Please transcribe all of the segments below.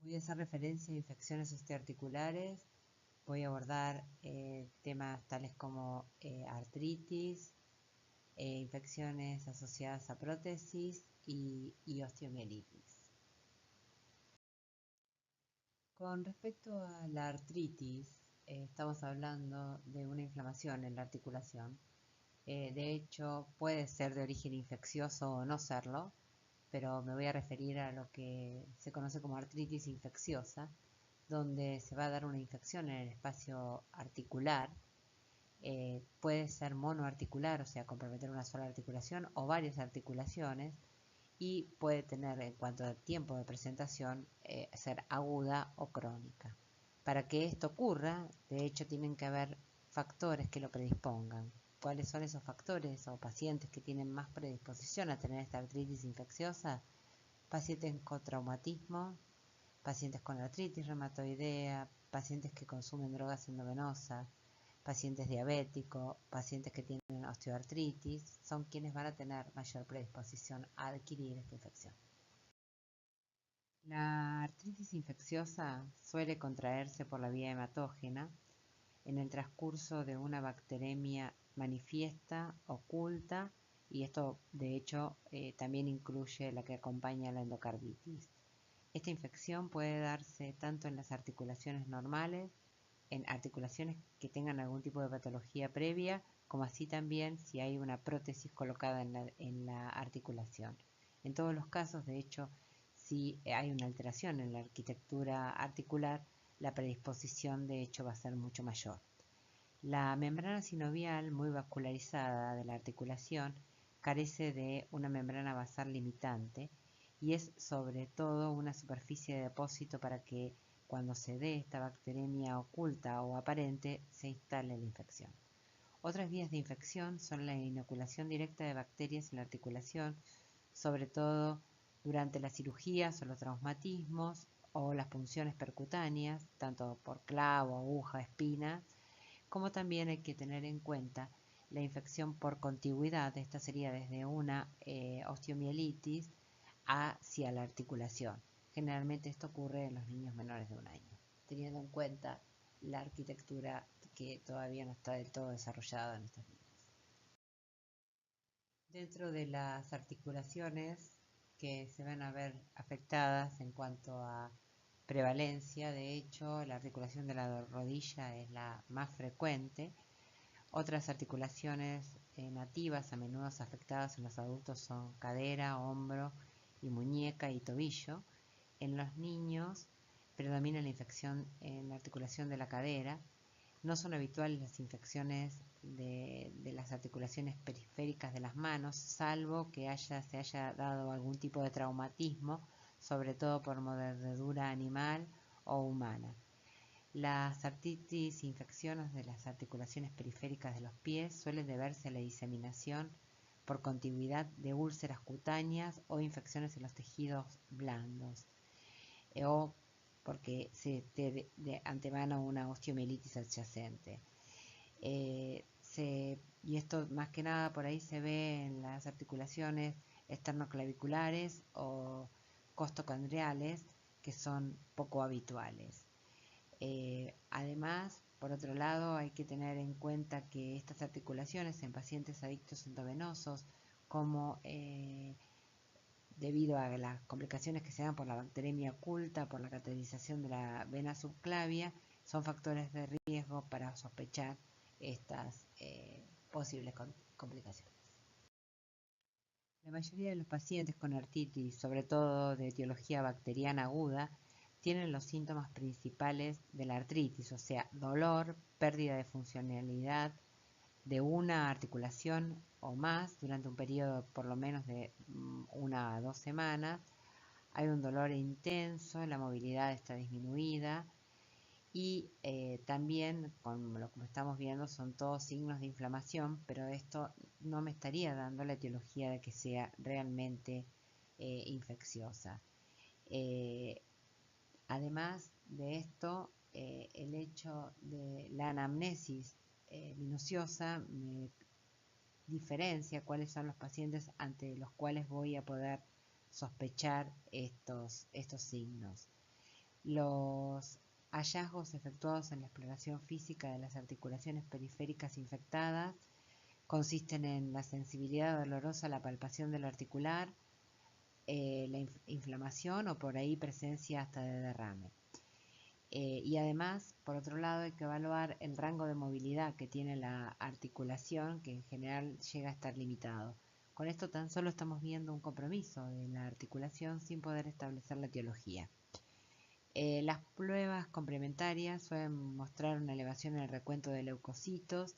Voy a hacer referencia a infecciones osteoarticulares. Voy a abordar temas tales como artritis, infecciones asociadas a prótesis y osteomielitis. Con respecto a la artritis, estamos hablando de una inflamación en la articulación. De hecho, puede ser de origen infeccioso o no serlo, pero me voy a referir a lo que se conoce como artritis infecciosa, donde se va a dar una infección en el espacio articular. Puede ser monoarticular, o sea, comprometer una sola articulación o varias articulaciones, y puede tener, en cuanto al tiempo de presentación, ser aguda o crónica. Para que esto ocurra, de hecho, tienen que haber factores que lo predispongan. ¿Cuáles son esos factores o pacientes que tienen más predisposición a tener esta artritis infecciosa? Pacientes con traumatismo, pacientes con artritis reumatoidea, pacientes que consumen drogas endovenosas, pacientes diabéticos, pacientes que tienen osteoartritis, son quienes van a tener mayor predisposición a adquirir esta infección. La artritis infecciosa suele contraerse por la vía hematógena en el transcurso de una bacteremia manifiesta, oculta, y esto de hecho también incluye la que acompaña la endocarditis. Esta infección puede darse tanto en las articulaciones normales, en articulaciones que tengan algún tipo de patología previa, como así también si hay una prótesis colocada en la articulación. En todos los casos, de hecho, si hay una alteración en la arquitectura articular, la predisposición de hecho va a ser mucho mayor. La membrana sinovial muy vascularizada de la articulación carece de una membrana basal limitante y es sobre todo una superficie de depósito para que cuando se dé esta bacteremia oculta o aparente se instale la infección. Otras vías de infección son la inoculación directa de bacterias en la articulación, sobre todo durante las cirugías o los traumatismos o las punciones percutáneas, tanto por clavo, aguja, espina, como también hay que tener en cuenta la infección por contigüidad. Esta sería desde una osteomielitis hacia la articulación. Generalmente esto ocurre en los niños menores de 1 año, teniendo en cuenta la arquitectura que todavía no está del todo desarrollada en estos niños. Dentro de las articulaciones que se van a ver afectadas en cuanto a prevalencia, de hecho, la articulación de la rodilla es la más frecuente. Otras articulaciones nativas a menudo afectadas en los adultos son cadera, hombro y muñeca y tobillo. En los niños predomina la infección en la articulación de la cadera. No son habituales las infecciones de las articulaciones periféricas de las manos, salvo que se haya dado algún tipo de traumatismo, sobre todo por mordedura animal o humana. Las artritis infecciones de las articulaciones periféricas de los pies suelen deberse a la diseminación por contigüidad de úlceras cutáneas o infecciones en los tejidos blandos, o porque se de antemano una osteomielitis adyacente. Y esto más que nada por ahí se ve en las articulaciones esternoclaviculares o costocondriales, que son poco habituales. Además, por otro lado, hay que tener en cuenta que estas articulaciones en pacientes adictos endovenosos, como debido a las complicaciones que se dan por la bacteremia oculta, por la cateterización de la vena subclavia, son factores de riesgo para sospechar estas posibles complicaciones. La mayoría de los pacientes con artritis, sobre todo de etiología bacteriana aguda, tienen los síntomas principales de la artritis, o sea, dolor, pérdida de funcionalidad de una articulación o más durante un periodo por lo menos de 1 a 2 semanas. Hay un dolor intenso, la movilidad está disminuida y también, como estamos viendo, son todos signos de inflamación, pero esto no me estaría dando la etiología de que sea realmente infecciosa. Además de esto, el hecho de la anamnesis minuciosa me diferencia cuáles son los pacientes ante los cuales voy a poder sospechar estos signos. Los hallazgos efectuados en la exploración física de las articulaciones periféricas infectadas consisten en la sensibilidad dolorosa a la palpación del articular, la inflamación o por ahí presencia hasta de derrame. Y además, por otro lado, hay que evaluar el rango de movilidad que tiene la articulación, que en general llega a estar limitado. Con esto tan solo estamos viendo un compromiso de la articulación sin poder establecer la etiología. Las pruebas complementarias suelen mostrar una elevación en el recuento de leucocitos.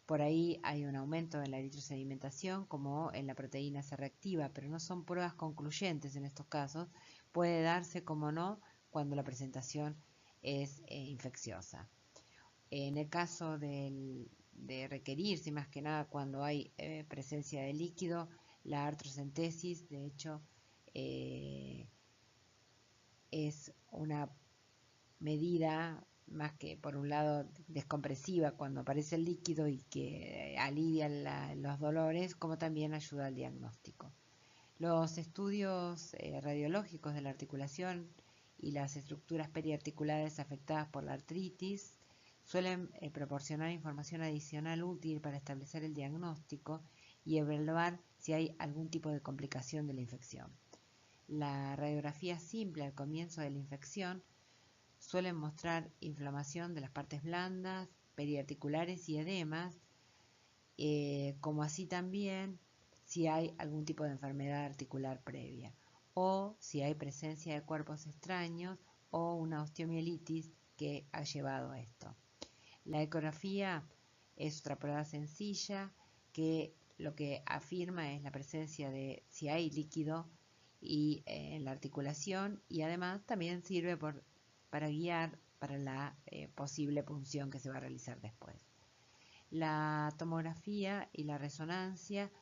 Por ahí hay un aumento en la eritrosedimentación como en la proteína C reactiva, pero no son pruebas concluyentes en estos casos. Puede darse, como no, cuando la presentación es infecciosa. En el caso de requerirse, más que nada cuando hay presencia de líquido, la artrocentesis, de hecho, es una medida más que por un lado descompresiva cuando aparece el líquido y que alivia los dolores, como también ayuda al diagnóstico. Los estudios radiológicos de la articulación y las estructuras periarticulares afectadas por la artritis suelen proporcionar información adicional útil para establecer el diagnóstico y evaluar si hay algún tipo de complicación de la infección. La radiografía simple al comienzo de la infección suelen mostrar inflamación de las partes blandas, periarticulares y edemas, como así también si hay algún tipo de enfermedad articular previa o si hay presencia de cuerpos extraños o una osteomielitis que ha llevado a esto. La ecografía es otra prueba sencilla que lo que afirma es la presencia de si hay líquido y en la articulación, y además también sirve para guiar para la posible punción que se va a realizar después. La tomografía y la resonancia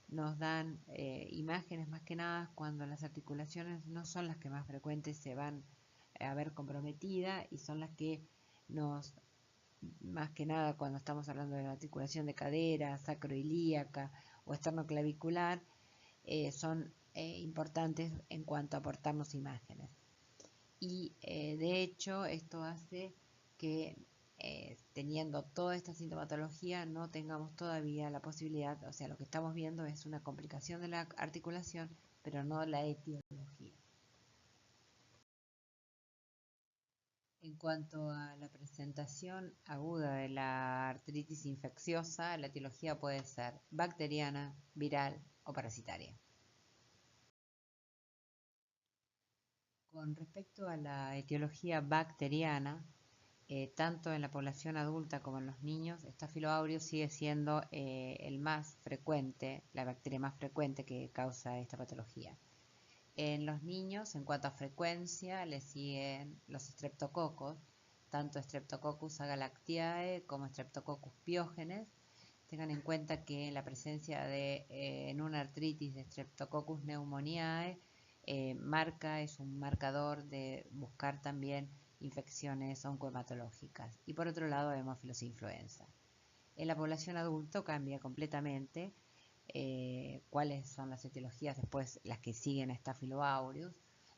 nos dan imágenes más que nada cuando las articulaciones no son las que más frecuentes se van a ver comprometidas y son las que nos, más que nada cuando estamos hablando de la articulación de cadera, sacroilíaca o esternoclavicular, son importantes en cuanto a aportarnos imágenes. Y de hecho esto hace que teniendo toda esta sintomatología no tengamos todavía la posibilidad, o sea, lo que estamos viendo es una complicación de la articulación, pero no la etiología. En cuanto a la presentación aguda de la artritis infecciosa, la etiología puede ser bacteriana, viral o parasitaria. Con respecto a la etiología bacteriana, tanto en la población adulta como en los niños, Staphylo aureus sigue siendo el más frecuente, la bacteria más frecuente que causa esta patología. En los niños, en cuanto a frecuencia, le siguen los streptococos, tanto Streptococcus agalactiae como Streptococcus piógenes. Tengan en cuenta que la presencia en una artritis de Streptococcus pneumoniae es un marcador de buscar también infecciones oncohematológicas. Y por otro lado, Haemophilus influenza. En la población adulta cambia completamente cuáles son las etiologías después, las que siguen a Staphylo aureus,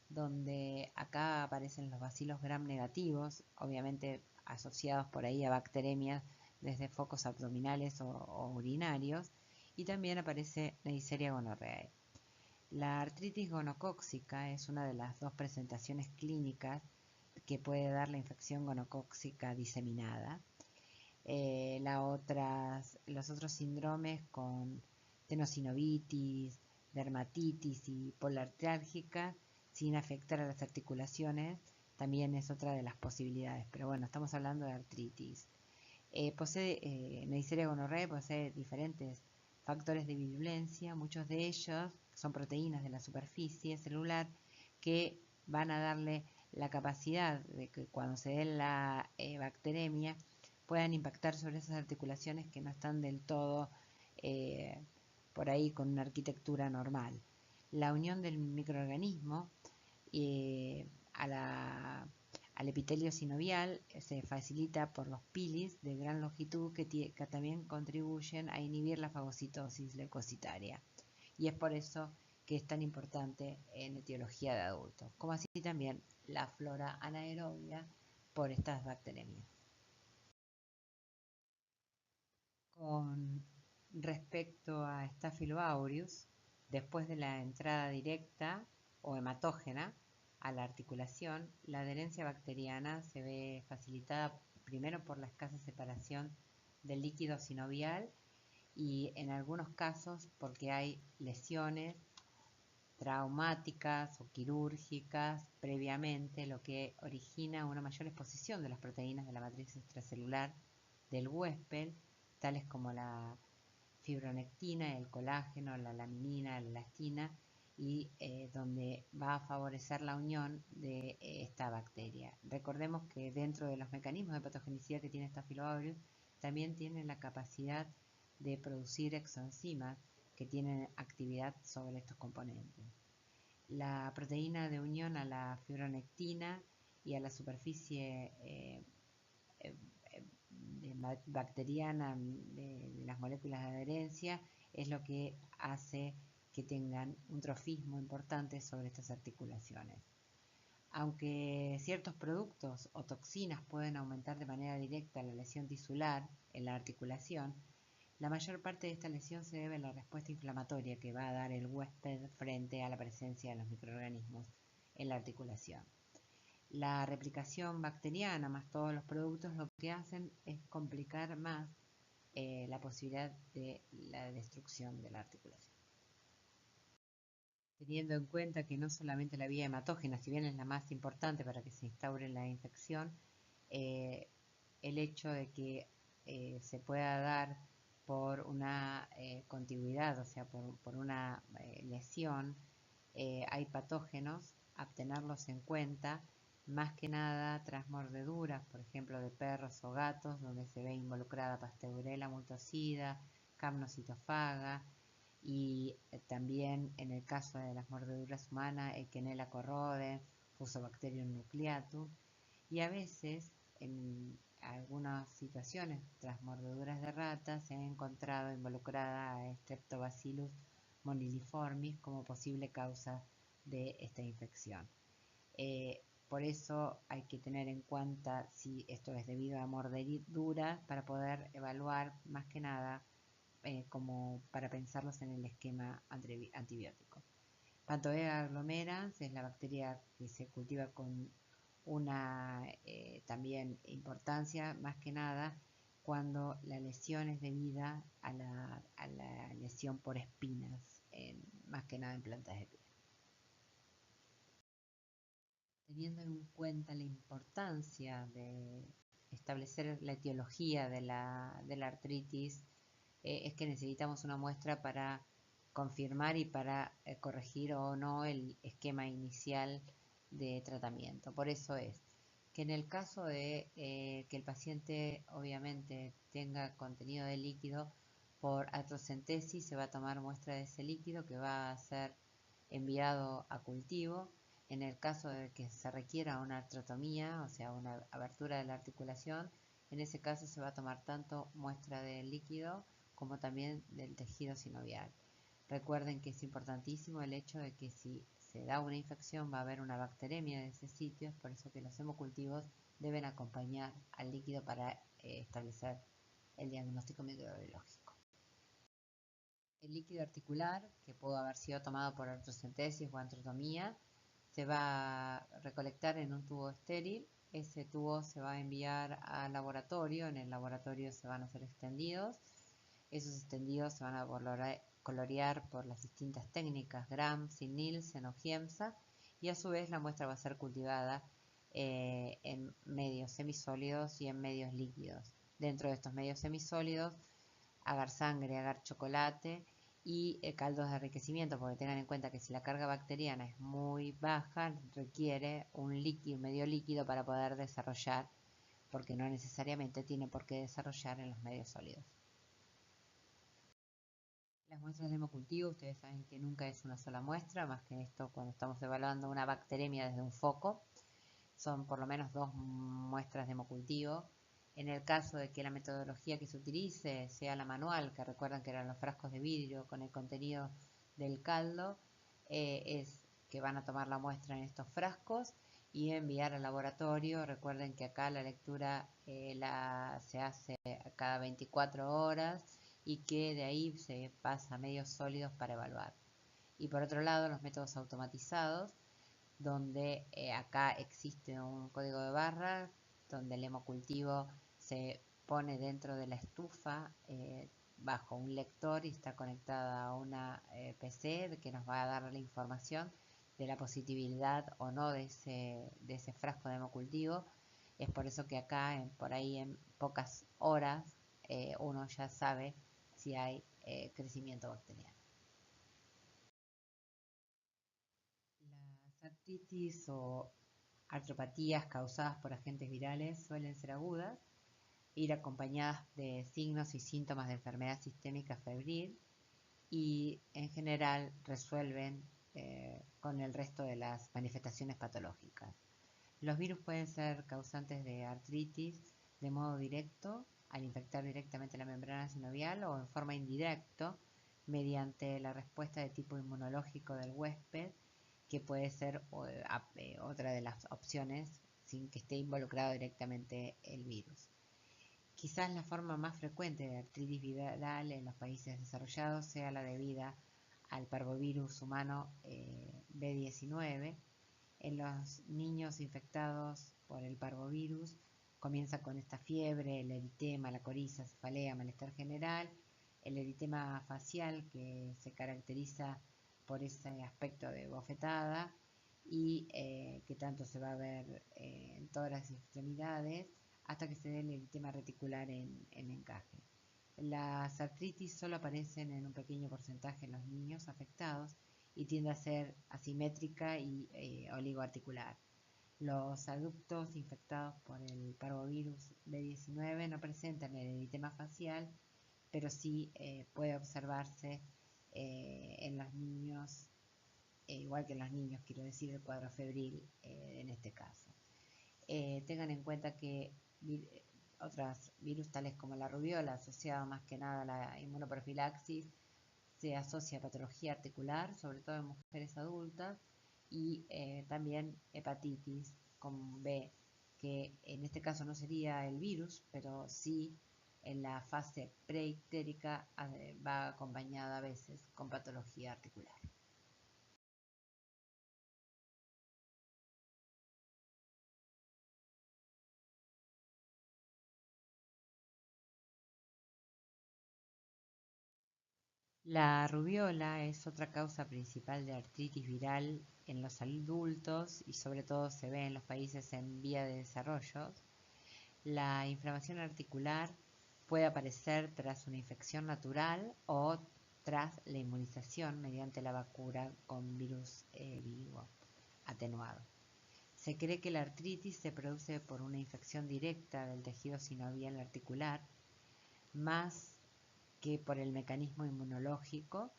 donde acá aparecen los bacilos gram negativos, obviamente asociados por ahí a bacteremias desde focos abdominales o urinarios, y también aparece Neisseria gonorrhoeae. La artritis gonocóxica es una de las dos presentaciones clínicas que puede dar la infección gonocóxica diseminada. Los otros síndromes con tenosinovitis, dermatitis y polartrálgica sin afectar a las articulaciones también es otra de las posibilidades, pero bueno, estamos hablando de artritis. Neisseria gonorrhoeae posee diferentes factores de virulencia, muchos de ellos son proteínas de la superficie celular que van a darle la capacidad de que cuando se dé la bacteremia puedan impactar sobre esas articulaciones que no están del todo por ahí con una arquitectura normal. La unión del microorganismo al epitelio sinovial se facilita por los pilis de gran longitud que también contribuyen a inhibir la fagocitosis leucocitaria. Y es por eso que es tan importante en etiología de adultos, como así también la flora anaerobia por estas bacterias. Con respecto a Staphylo aureus, después de la entrada directa o hematógena a la articulación, la adherencia bacteriana se ve facilitada primero por la escasa separación del líquido sinovial y en algunos casos porque hay lesiones traumáticas o quirúrgicas previamente, lo que origina una mayor exposición de las proteínas de la matriz extracelular del huésped, tales como la fibronectina, el colágeno, la laminina, la elastina, y donde va a favorecer la unión de esta bacteria. Recordemos que dentro de los mecanismos de patogenicidad que tiene Staphylo aureus, también tiene la capacidad de producir exoenzimas que tienen actividad sobre estos componentes. La proteína de unión a la fibronectina y a la superficie bacteriana de las moléculas de adherencia es lo que hace que tengan un trofismo importante sobre estas articulaciones. Aunque ciertos productos o toxinas pueden aumentar de manera directa la lesión tisular en la articulación, la mayor parte de esta lesión se debe a la respuesta inflamatoria que va a dar el huésped frente a la presencia de los microorganismos en la articulación. La replicación bacteriana más todos los productos lo que hacen es complicar más la posibilidad de la destrucción de la articulación. Teniendo en cuenta que no solamente la vía hematógena, si bien es la más importante para que se instaure la infección, el hecho de que se pueda dar por una contigüidad, o sea, por una lesión, hay patógenos, a tenerlos en cuenta, más que nada tras mordeduras, por ejemplo, de perros o gatos, donde se ve involucrada Pasteurella multocida, Capnocitofaga, y también en el caso de las mordeduras humanas, Eichenella corrode, Fusobacterium nucleatum, y a veces en algunas situaciones tras mordeduras de ratas se ha encontrado involucrada a Streptobacillus moniliformis como posible causa de esta infección. Por eso hay que tener en cuenta si esto es debido a mordedura para poder evaluar más que nada como para pensarlos en el esquema antibiótico. Panthoea aglomerans es la bacteria que se cultiva con una también importancia más que nada cuando la lesión es debida a la lesión por espinas, más que nada en plantas de pie. Teniendo en cuenta la importancia de establecer la etiología de la artritis, es que necesitamos una muestra para confirmar y para corregir o no el esquema inicial de tratamiento. Por eso es que en el caso de que el paciente obviamente tenga contenido de líquido, por artrocentesis se va a tomar muestra de ese líquido que va a ser enviado a cultivo. En el caso de que se requiera una artrotomía, o sea, una abertura de la articulación, en ese caso se va a tomar tanto muestra del líquido como también del tejido sinovial. Recuerden que es importantísimo el hecho de que si se da una infección va a haber una bacteremia de ese sitio, es por eso que los hemocultivos deben acompañar al líquido para establecer el diagnóstico microbiológico. El líquido articular, que pudo haber sido tomado por artrocentesis o artrotomía, se va a recolectar en un tubo estéril. Ese tubo se va a enviar al laboratorio, en el laboratorio se van a hacer extendidos. Esos extendidos se van a colorear por las distintas técnicas Gram, Sin-Nielsen o Giemsa, y a su vez la muestra va a ser cultivada en medios semisólidos y en medios líquidos. Dentro de estos medios semisólidos, agar sangre, agar chocolate y caldos de enriquecimiento, porque tengan en cuenta que si la carga bacteriana es muy baja, requiere un líquido, medio líquido para poder desarrollar, porque no necesariamente tiene por qué desarrollar en los medios sólidos. Las muestras de hemocultivo, ustedes saben que nunca es una sola muestra, más que esto cuando estamos evaluando una bacteremia desde un foco, son por lo menos 2 muestras de hemocultivo. En el caso de que la metodología que se utilice sea la manual, que recuerdan que eran los frascos de vidrio con el contenido del caldo, es que van a tomar la muestra en estos frascos y enviar al laboratorio. Recuerden que acá la lectura se hace cada 24 horas y que de ahí se pasa a medios sólidos para evaluar. Y por otro lado, los métodos automatizados, donde acá existe un código de barras, donde el hemocultivo se pone dentro de la estufa bajo un lector y está conectada a una PC que nos va a dar la información de la positividad o no de ese frasco de hemocultivo. Es por eso que acá, por ahí en pocas horas, uno ya sabe si hay crecimiento bacteriano. Las artritis o artropatías causadas por agentes virales suelen ser agudas, ir acompañadas de signos y síntomas de enfermedad sistémica febril y en general resuelven con el resto de las manifestaciones patológicas. Los virus pueden ser causantes de artritis de modo directo al infectar directamente la membrana sinovial o en forma indirecta mediante la respuesta de tipo inmunológico del huésped, que puede ser otra de las opciones sin que esté involucrado directamente el virus. Quizás la forma más frecuente de artritis viral en los países desarrollados sea la debida al parvovirus humano B19. En los niños infectados por el parvovirus comienza con esta fiebre, el eritema, la coriza, cefalea, malestar general, el eritema facial que se caracteriza por ese aspecto de bofetada y que tanto se va a ver en todas las extremidades hasta que se dé el eritema reticular en encaje. Las artritis solo aparecen en un pequeño porcentaje en los niños afectados y tiende a ser asimétrica y oligoarticular. Los adultos infectados por el parvovirus B19 no presentan el eritema facial, pero sí puede observarse en los niños, igual que en los niños, quiero decir, el cuadro febril en este caso. Tengan en cuenta que otros virus tales como la rubiola, asociada más que nada a la inmunoprofilaxis, se asocia a patología articular, sobre todo en mujeres adultas, y también hepatitis con B, que en este caso no sería el virus, pero sí en la fase preictérica va acompañada a veces con patología articular. La rubiola es otra causa principal de artritis viral en los adultos y sobre todo se ve en los países en vía de desarrollo. La inflamación articular puede aparecer tras una infección natural o tras la inmunización mediante la vacuna con virus vivo atenuado. Se cree que la artritis se produce por una infección directa del tejido sinovial articular, más que por el mecanismo inmunológico,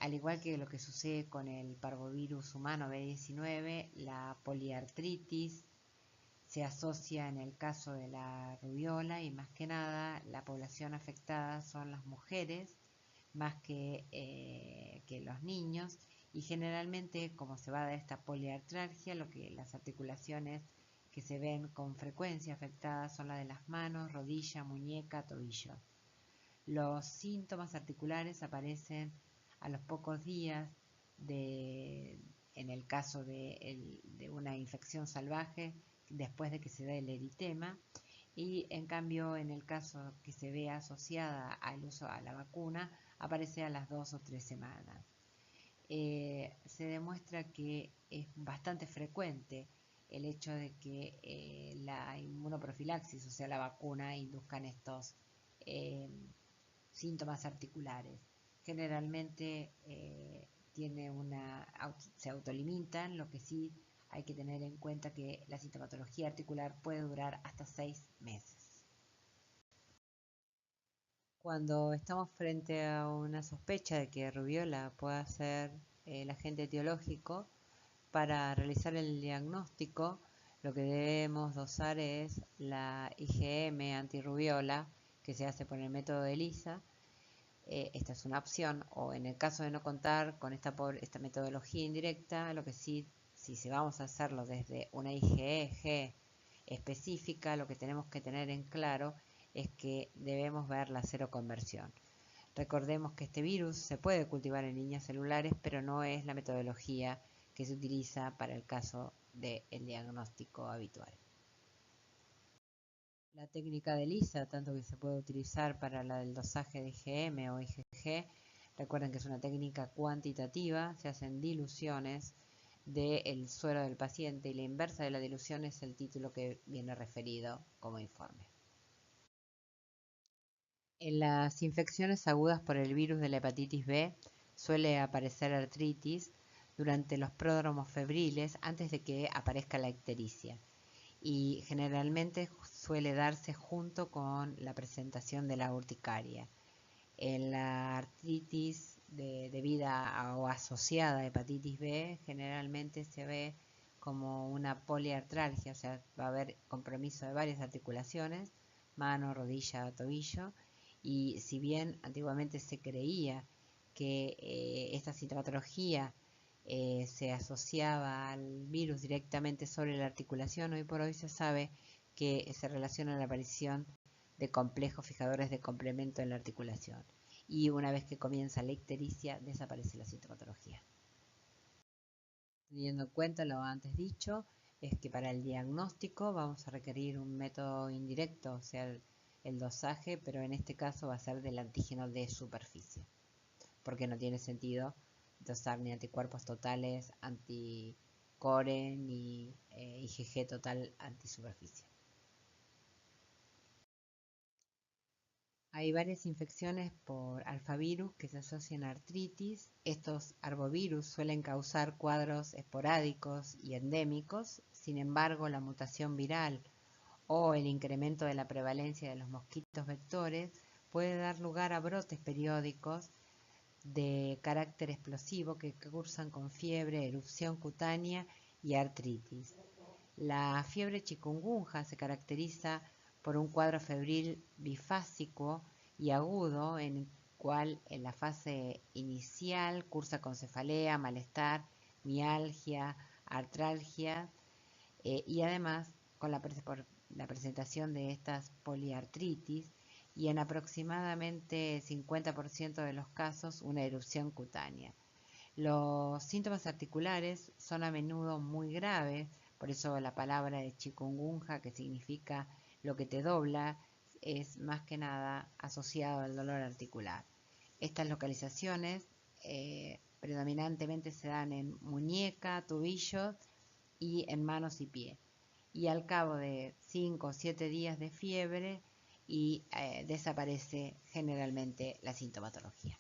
al igual que lo que sucede con el parvovirus humano B19, la poliartritis se asocia en el caso de la rubiola y más que nada la población afectada son las mujeres más que los niños y generalmente como se va a dar esta poliartralgia, las articulaciones que se ven con frecuencia afectadas son las de las manos, rodilla, muñeca, tobillo. Los síntomas articulares aparecen a los pocos días en el caso de una infección salvaje, después de que se dé el eritema, y en cambio en el caso que se ve asociada al uso a la vacuna, aparece a las 2 o 3 semanas. Se demuestra que es bastante frecuente el hecho de que la inmunoprofilaxis, o sea la vacuna, induzcan estos síntomas articulares. Generalmente se autolimitan, lo que sí hay que tener en cuenta que la sintomatología articular puede durar hasta 6 meses. Cuando estamos frente a una sospecha de que rubiola pueda ser el agente etiológico, para realizar el diagnóstico lo que debemos dosar es la IgM antirrubiola que se hace por el método de ELISA. Esta es una opción, o en el caso de no contar con esta metodología indirecta, lo que sí si vamos a hacerlo desde una IgG específica, lo que tenemos que tener en claro es que debemos ver la seroconversión. Recordemos que este virus se puede cultivar en líneas celulares, pero no es la metodología que se utiliza para el caso del diagnóstico habitual. La técnica de ELISA, tanto que se puede utilizar para la del dosaje de IgM o IgG, recuerden que es una técnica cuantitativa, se hacen diluciones del suero del paciente y la inversa de la dilución es el título que viene referido como informe. En las infecciones agudas por el virus de la hepatitis B suele aparecer artritis durante los pródromos febriles antes de que aparezca la ictericia y generalmente suele darse junto con la presentación de la urticaria. En la artritis debida o asociada a hepatitis B generalmente se ve como una poliartralgia, o sea, va a haber compromiso de varias articulaciones, mano, rodilla, tobillo, y si bien antiguamente se creía que esta sintomatología se asociaba al virus directamente sobre la articulación, hoy por hoy se sabe que se relaciona la aparición de complejos fijadores de complemento en la articulación. Y una vez que comienza la ictericia, desaparece la sintomatología. Teniendo en cuenta lo antes dicho, es que para el diagnóstico vamos a requerir un método indirecto, o sea, el dosaje, pero en este caso va a ser del antígeno de superficie, porque no tiene sentido dosar ni anticuerpos totales, anticore, ni IgG total antisuperficie. Hay varias infecciones por alfavirus que se asocian a artritis. Estos arbovirus suelen causar cuadros esporádicos y endémicos. Sin embargo, la mutación viral o el incremento de la prevalencia de los mosquitos vectores puede dar lugar a brotes periódicos de carácter explosivo que cursan con fiebre, erupción cutánea y artritis. La fiebre chikungunya se caracteriza por un cuadro febril bifásico y agudo en el cual en la fase inicial cursa con cefalea, malestar, mialgia, artralgia y además con la presentación de estas poliartritis y en aproximadamente 50% de los casos una erupción cutánea. Los síntomas articulares son a menudo muy graves, por eso la palabra de chikungunya, que significa lo que te dobla, es más que nada asociado al dolor articular. Estas localizaciones predominantemente se dan en muñeca, tobillos y en manos y pies. Y al cabo de 5 o 7 días de fiebre y desaparece generalmente la sintomatología.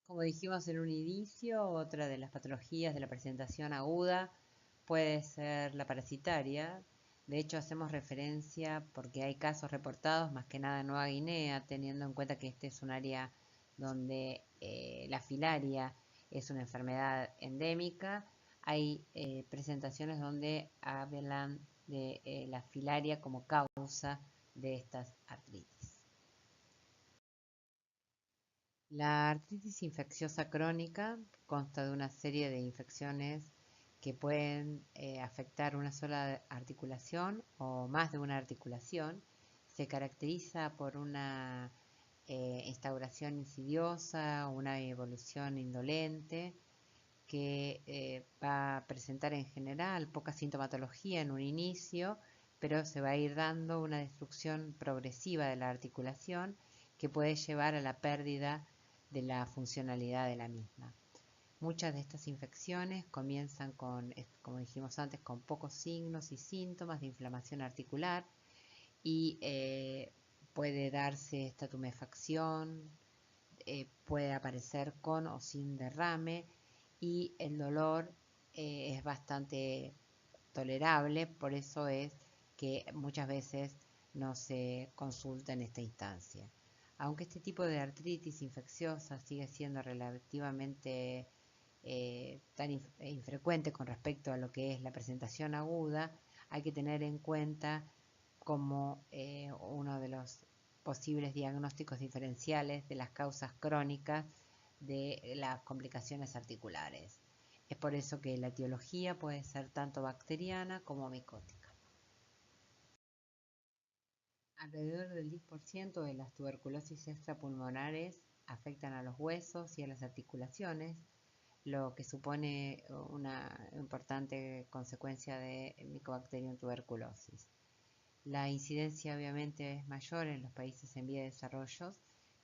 Como dijimos en un inicio, otra de las patologías de la presentación aguda puede ser la parasitaria. De hecho, hacemos referencia porque hay casos reportados, más que nada en Nueva Guinea, teniendo en cuenta que este es un área donde la filaria es una enfermedad endémica. Hay presentaciones donde hablan de la filaria como causa de estas artritis. La artritis infecciosa crónica consta de una serie de infecciones que pueden afectar una sola articulación o más de una articulación. Se caracteriza por una instauración insidiosa, una evolución indolente que va a presentar en general poca sintomatología en un inicio, pero se va a ir dando una destrucción progresiva de la articulación que puede llevar a la pérdida de la funcionalidad de la misma. Muchas de estas infecciones comienzan con, como dijimos antes, con pocos signos y síntomas de inflamación articular y puede darse esta tumefacción, puede aparecer con o sin derrame y el dolor es bastante tolerable, por eso es que muchas veces no se consulta en esta instancia. Aunque este tipo de artritis infecciosa sigue siendo relativamente tan infrecuente con respecto a lo que es la presentación aguda, hay que tener en cuenta como uno de los posibles diagnósticos diferenciales de las causas crónicas de las complicaciones articulares. Es por eso que la etiología puede ser tanto bacteriana como micótica. Alrededor del 10% de las tuberculosis extrapulmonares afectan a los huesos y a las articulaciones, lo que supone una importante consecuencia de Mycobacterium tuberculosis. La incidencia obviamente es mayor en los países en vía de desarrollo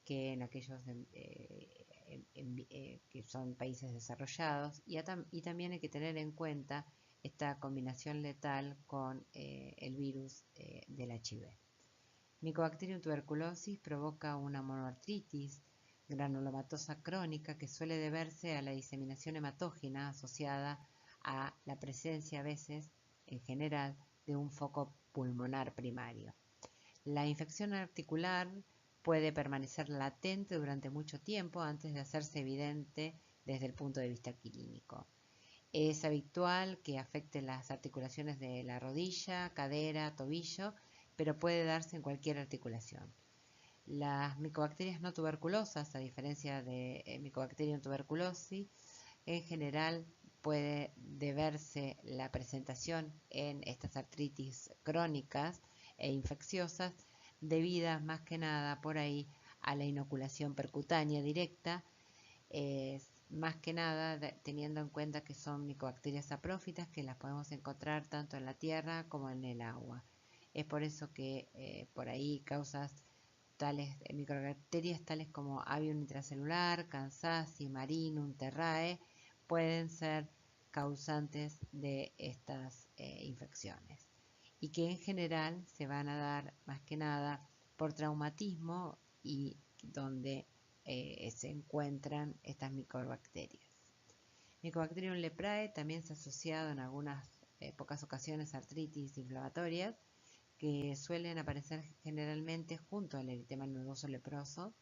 que en aquellos que son países desarrollados, y también hay que tener en cuenta esta combinación letal con el virus del HIV. Mycobacterium tuberculosis provoca una monoartritis granulomatosa crónica que suele deberse a la diseminación hematógena asociada a la presencia a veces, en general, de un foco pulmonar primario. La infección articular puede permanecer latente durante mucho tiempo antes de hacerse evidente desde el punto de vista clínico. Es habitual que afecte las articulaciones de la rodilla, cadera, tobillo, pero puede darse en cualquier articulación. Las micobacterias no tuberculosas, a diferencia de Mycobacterium tuberculosis, en general puede deberse la presentación en estas artritis crónicas e infecciosas debidas más que nada por ahí a la inoculación percutánea directa, más que nada teniendo en cuenta que son micobacterias saprófitas que las podemos encontrar tanto en la tierra como en el agua. Es por eso que por ahí causas tales micobacterias tales como Avium intracelular, Kansasi, Marinum, Terrae pueden ser causantes de estas infecciones, y que en general se van a dar más que nada por traumatismo y donde se encuentran estas micobacterias. Mycobacterium leprae también se ha asociado en algunas pocas ocasiones a artritis inflamatorias que suelen aparecer generalmente junto al eritema nodoso leproso.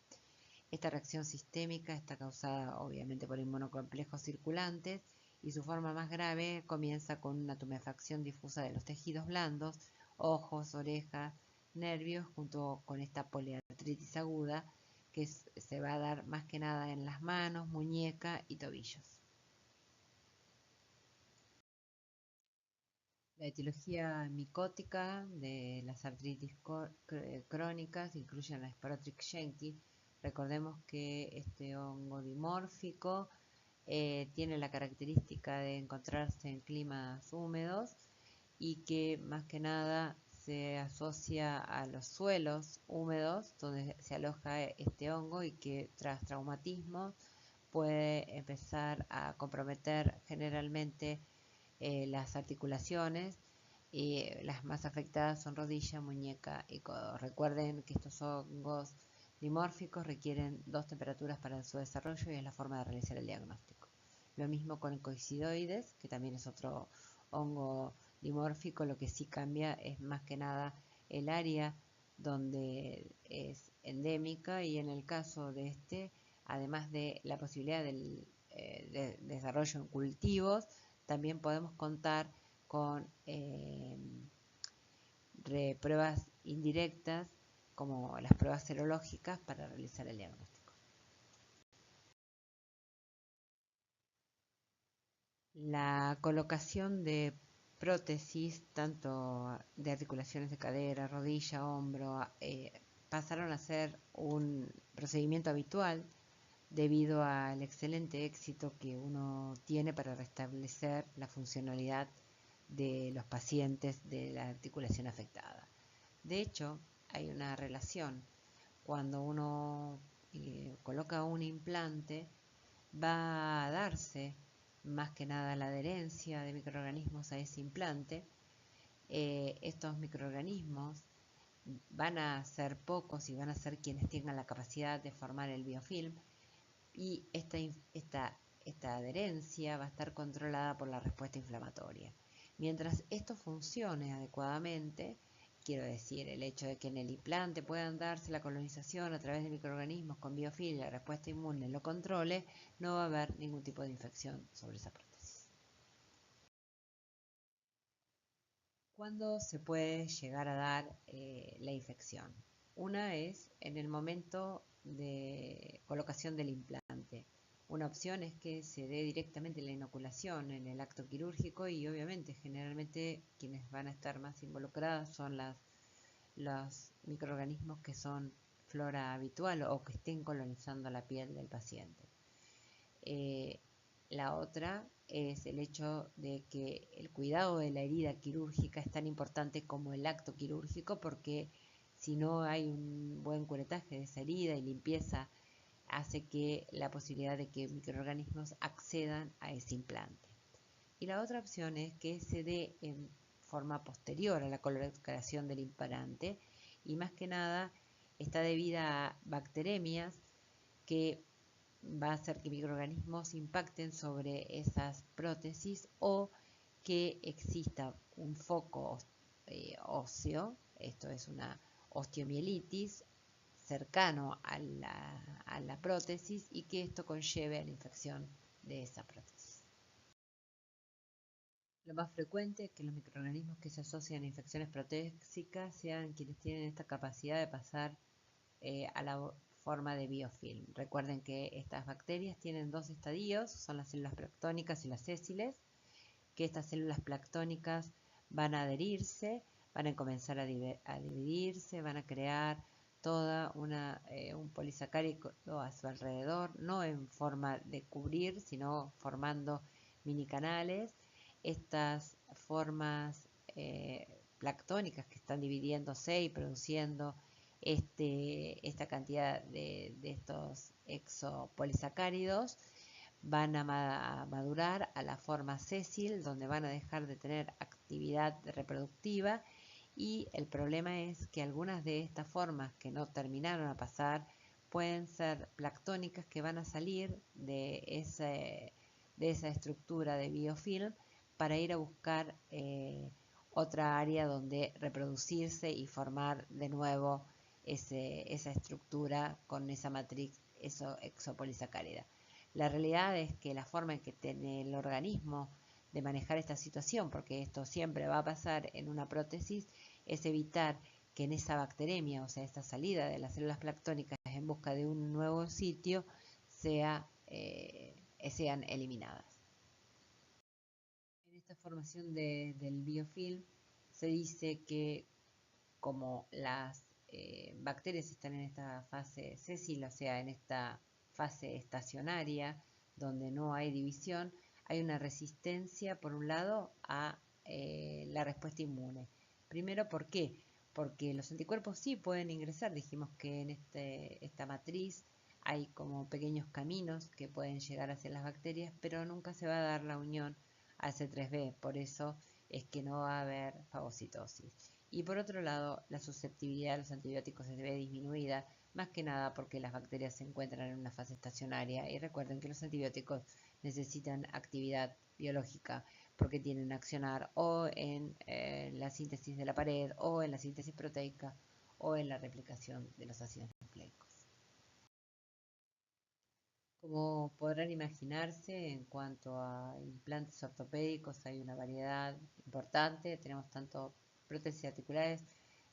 Esta reacción sistémica está causada obviamente por inmunocomplejos circulantes y su forma más grave comienza con una tumefacción difusa de los tejidos blandos, ojos, orejas, nervios, junto con esta poliartritis aguda que se va a dar más que nada en las manos, muñeca y tobillos. La etiología micótica de las artritis crónicas incluye la Sporotrix schenckii. Recordemos que este hongo dimórfico tiene la característica de encontrarse en climas húmedos y que más que nada se asocia a los suelos húmedos donde se aloja este hongo y que tras traumatismo puede empezar a comprometer generalmente las articulaciones, y las más afectadas son rodilla, muñeca y codo. Recuerden que estos hongos dimórficos requieren 2 temperaturas para su desarrollo y es la forma de realizar el diagnóstico. Lo mismo con el coincidoides, que también es otro hongo dimórfico, lo que sí cambia es más que nada el área donde es endémica, y en el caso de este, además de la posibilidad del de desarrollo en cultivos, también podemos contar con pruebas indirectas como las pruebas serológicas para realizar el diagnóstico. La colocación de prótesis, tanto de articulaciones de cadera, rodilla, hombro, pasaron a ser un procedimiento habitual debido al excelente éxito que uno tiene para restablecer la funcionalidad de los pacientes de la articulación afectada. De hecho, hay una relación. Cuando uno coloca un implante, va a darse más que nada la adherencia de microorganismos a ese implante. Estos microorganismos van a ser pocos y van a ser quienes tengan la capacidad de formar el biofilm, y esta adherencia va a estar controlada por la respuesta inflamatoria. Mientras esto funcione adecuadamente, quiero decir, el hecho de que en el implante puedan darse la colonización a través de microorganismos con biofilm y la respuesta inmune lo controle, no va a haber ningún tipo de infección sobre esa prótesis. ¿Cuándo se puede llegar a dar la infección? Una es en el momento de colocación del implante. Una opción es que se dé directamente la inoculación en el acto quirúrgico y obviamente generalmente quienes van a estar más involucradas son los microorganismos que son flora habitual o que estén colonizando la piel del paciente. La otra es el hecho de que el cuidado de la herida quirúrgica es tan importante como el acto quirúrgico, porque si no hay un buen curetaje de esa herida y limpieza, hace que la posibilidad de que microorganismos accedan a ese implante. Y la otra opción es que se dé en forma posterior a la colocación del implante, y más que nada está debida a bacteremias que va a hacer que microorganismos impacten sobre esas prótesis, o que exista un foco óseo, esto es una osteomielitis, cercano a la prótesis, y que esto conlleve a la infección de esa prótesis. Lo más frecuente es que los microorganismos que se asocian a infecciones protésicas sean quienes tienen esta capacidad de pasar a la forma de biofilm. Recuerden que estas bacterias tienen dos estadios, son las células planctónicas y las sésiles, que estas células planctónicas van a adherirse, van a comenzar a dividirse, van a crear toda un polisacárido a su alrededor, no en forma de cubrir, sino formando mini canales. Estas formas planctónicas que están dividiéndose y produciendo esta cantidad de estos exopolisacáridos van a madurar a la forma sésil, donde van a dejar de tener actividad reproductiva, y el problema es que algunas de estas formas que no terminaron a pasar pueden ser planctónicas, que van a salir de esa estructura de biofilm para ir a buscar otra área donde reproducirse y formar de nuevo esa estructura con esa matriz exopolisacárida. La realidad es que la forma en que tiene el organismo de manejar esta situación, porque esto siempre va a pasar en una prótesis, es evitar que en esa bacteremia, o sea, esta salida de las células planctónicas en busca de un nuevo sitio, sean eliminadas. En esta formación del biofilm se dice que como las bacterias están en esta fase sésil, o sea, en esta fase estacionaria, donde no hay división, hay una resistencia, por un lado, a la respuesta inmune. Primero, ¿por qué? Porque los anticuerpos sí pueden ingresar. Dijimos que en esta matriz hay como pequeños caminos que pueden llegar hacia las bacterias, pero nunca se va a dar la unión a C3b, por eso es que no va a haber fagocitosis. Y por otro lado, la susceptibilidad a los antibióticos se ve disminuida, más que nada porque las bacterias se encuentran en una fase estacionaria, y recuerden que los antibióticos necesitan actividad biológica porque tienen que accionar o en la síntesis de la pared, o en la síntesis proteica, o en la replicación de los ácidos nucleicos. Como podrán imaginarse, en cuanto a implantes ortopédicos hay una variedad importante. Tenemos tanto prótesis articulares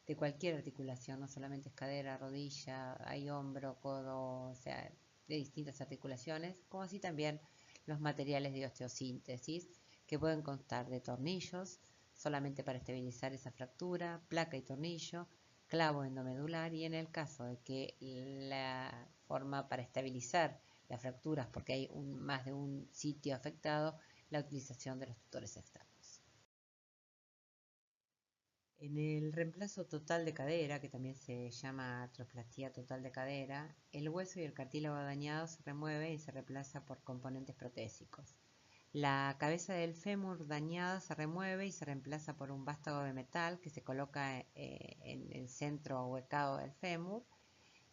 de cualquier articulación, no solamente es cadera, rodilla, hay hombro, codo, o sea, de distintas articulaciones, como así también los materiales de osteosíntesis, que pueden constar de tornillos, solamente para estabilizar esa fractura, placa y tornillo, clavo endomedular, y en el caso de que la forma para estabilizar las fracturas, porque hay más de un sitio afectado, la utilización de los tutores externos. En el reemplazo total de cadera, que también se llama artroplastía total de cadera, el hueso y el cartílago dañado se remueve y se reemplaza por componentes protésicos. La cabeza del fémur dañada se remueve y se reemplaza por un vástago de metal que se coloca en el centro ahuecado del fémur.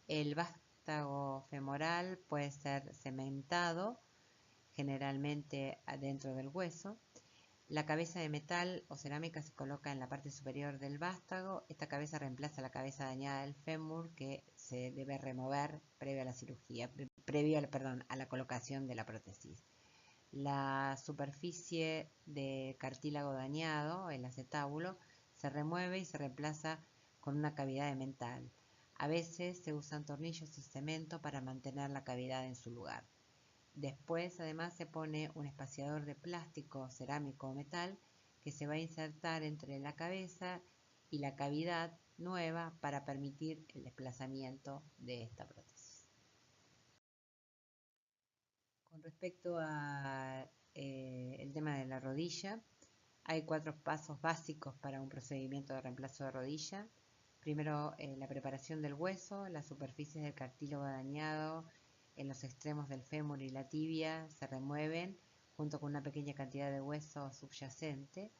El vástago femoral puede ser cementado, generalmente adentro del hueso. La cabeza de metal o cerámica se coloca en la parte superior del vástago. Esta cabeza reemplaza la cabeza dañada del fémur, que se debe remover previo a la cirugía, a la colocación de la prótesis. La superficie de cartílago dañado, el acetábulo, se remueve y se reemplaza con una cavidad de metal. A veces se usan tornillos y cemento para mantener la cavidad en su lugar. Después, además, se pone un espaciador de plástico, cerámico o metal que se va a insertar entre la cabeza y la cavidad nueva para permitir el desplazamiento de esta prótesis. Con respecto a el tema de la rodilla, hay 4 pasos básicos para un procedimiento de reemplazo de rodilla. Primero, la preparación del hueso, las superficies del cartílago dañado en los extremos del fémur y la tibia se remueven junto con una pequeña cantidad de hueso subyacente.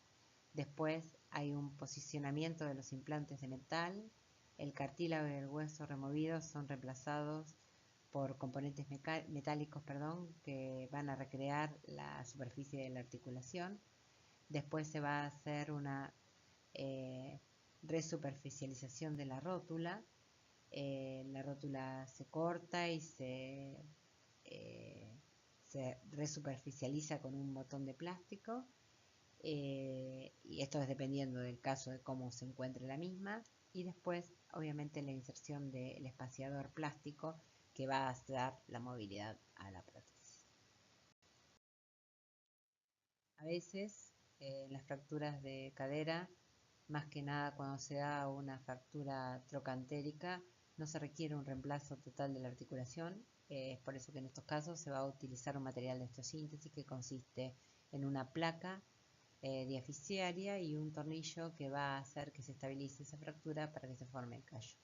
Después hay un posicionamiento de los implantes de metal. El cartílago y el hueso removidos son reemplazados por componentes metálicos que van a recrear la superficie de la articulación. Después se va a hacer una resuperficialización de la rótula. La rótula se corta y se resuperficializa con un botón de plástico. Y esto es dependiendo del caso de cómo se encuentre la misma. Y después, obviamente, la inserción del espaciador plástico que va a dar la movilidad a la prótesis. A veces, las fracturas de cadera, más que nada cuando se da una fractura trocantérica, no se requiere un reemplazo total de la articulación. Es por eso que en estos casos se va a utilizar un material de osteosíntesis que consiste en una placa diaficiaria y un tornillo que va a hacer que se estabilice esa fractura para que se forme el callo.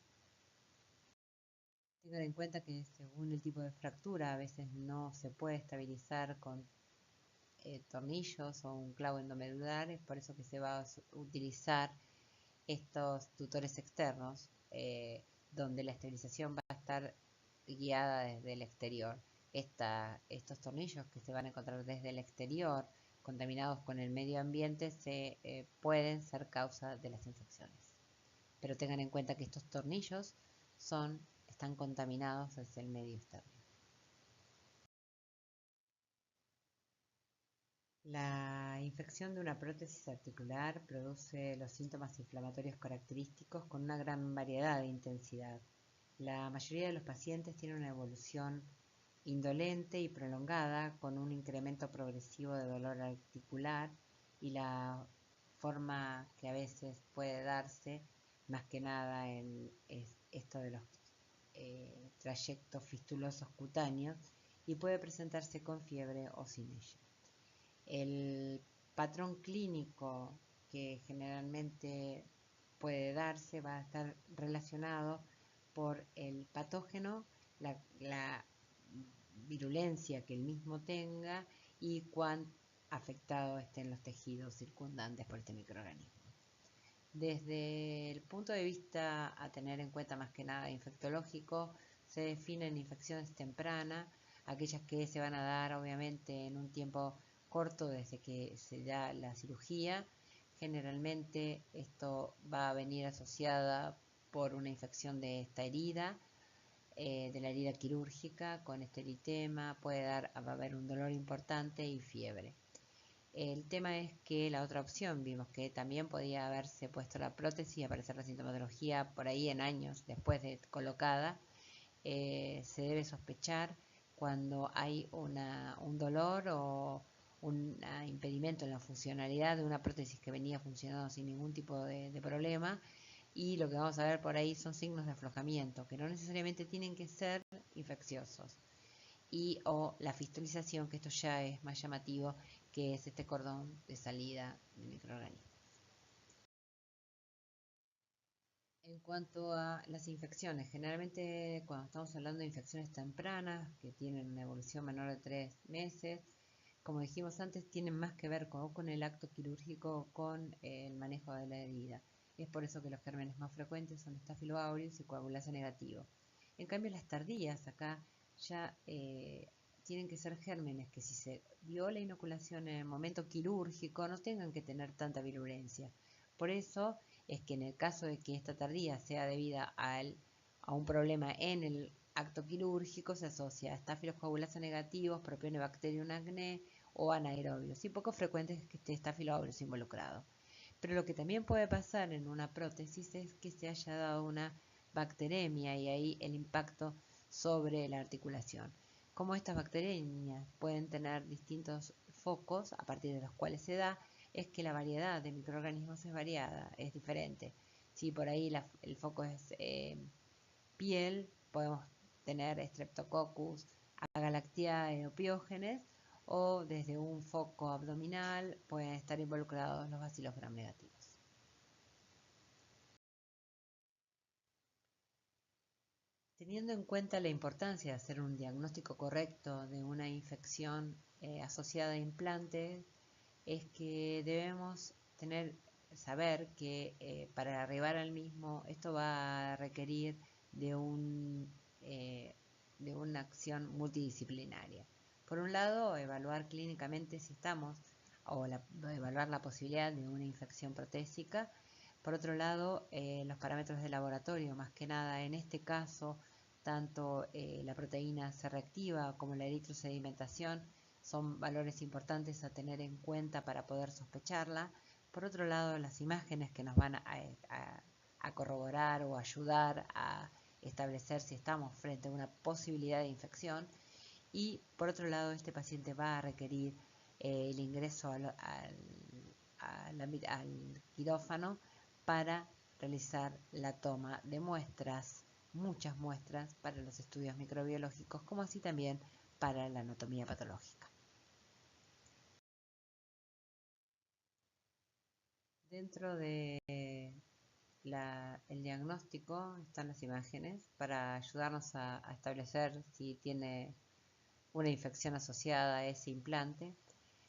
Tengan en cuenta que según el tipo de fractura a veces no se puede estabilizar con tornillos o un clavo endomedular, es por eso que se va a utilizar estos tutores externos donde la estabilización va a estar guiada desde el exterior. Estos tornillos que se van a encontrar desde el exterior contaminados con el medio ambiente pueden ser causa de las infecciones. Pero tengan en cuenta que estos tornillos están contaminados desde el medio externo. La infección de una prótesis articular produce los síntomas inflamatorios característicos con una gran variedad de intensidad. La mayoría de los pacientes tienen una evolución indolente y prolongada con un incremento progresivo de dolor articular, y la forma que a veces puede darse más que nada es esto de los trayectos fistulosos cutáneos, y puede presentarse con fiebre o sin ella. El patrón clínico que generalmente puede darse va a estar relacionado por el patógeno, la virulencia que el mismo tenga y cuán afectados estén los tejidos circundantes por este microorganismo. Desde el punto de vista a tener en cuenta más que nada infectológico, se definen infecciones tempranas, aquellas que se van a dar obviamente en un tiempo corto desde que se da la cirugía. Generalmente esto va a venir asociada por una infección de esta herida, de la herida quirúrgica con este eritema, va a haber un dolor importante y fiebre. El tema es que la otra opción, vimos que también podía haberse puesto la prótesis y aparecer la sintomatología por ahí en años después de colocada. Se debe sospechar cuando hay un dolor o un impedimento en la funcionalidad de una prótesis que venía funcionando sin ningún tipo de problema, y lo que vamos a ver por ahí son signos de aflojamiento que no necesariamente tienen que ser infecciosos, o la fistulización, que esto ya es más llamativo, que es este cordón de salida de microorganismos. En cuanto a las infecciones, generalmente cuando estamos hablando de infecciones tempranas que tienen una evolución menor de 3 meses, como dijimos antes, tienen más que ver con el acto quirúrgico, con el manejo de la herida. Es por eso que los gérmenes más frecuentes son Staphylo aureus y coagulasa negativo. En cambio, las tardías acá ya tienen que ser gérmenes que, si se dio la inoculación en el momento quirúrgico, no tengan que tener tanta virulencia. Por eso es que en el caso de que esta tardía sea debida a un problema en el acto quirúrgico, se asocia a Staphylos coagulasa negativos, Propionibacterium acne o anaerobios, y poco frecuente es que esté Staphylo aureus involucrado. Pero lo que también puede pasar en una prótesis es que se haya dado una bacteremia, y ahí el impacto sobre la articulación. Como estas bacterias pueden tener distintos focos a partir de los cuales se da, es que la variedad de microorganismos es variada, es diferente. Si por ahí el foco es piel, podemos tener Streptococcus, Agalactiae o Piógenes, o desde un foco abdominal pueden estar involucrados los bacilos gram negativos. Teniendo en cuenta la importancia de hacer un diagnóstico correcto de una infección asociada a implantes, es que debemos saber que para arribar al mismo, esto va a requerir de una acción multidisciplinaria. Por un lado, evaluar clínicamente si estamos, evaluar la posibilidad de una infección protésica. Por otro lado, los parámetros de laboratorio, más que nada en este caso, tanto la proteína C reactiva como la eritrosedimentación son valores importantes a tener en cuenta para poder sospecharla. Por otro lado, las imágenes que nos van a corroborar o ayudar a establecer si estamos frente a una posibilidad de infección. Y por otro lado, este paciente va a requerir el ingreso al quirófano para realizar la toma de muestras, muchas muestras para los estudios microbiológicos, como así también para la anatomía patológica. Dentro de el diagnóstico están las imágenes para ayudarnos a establecer si tiene una infección asociada a ese implante.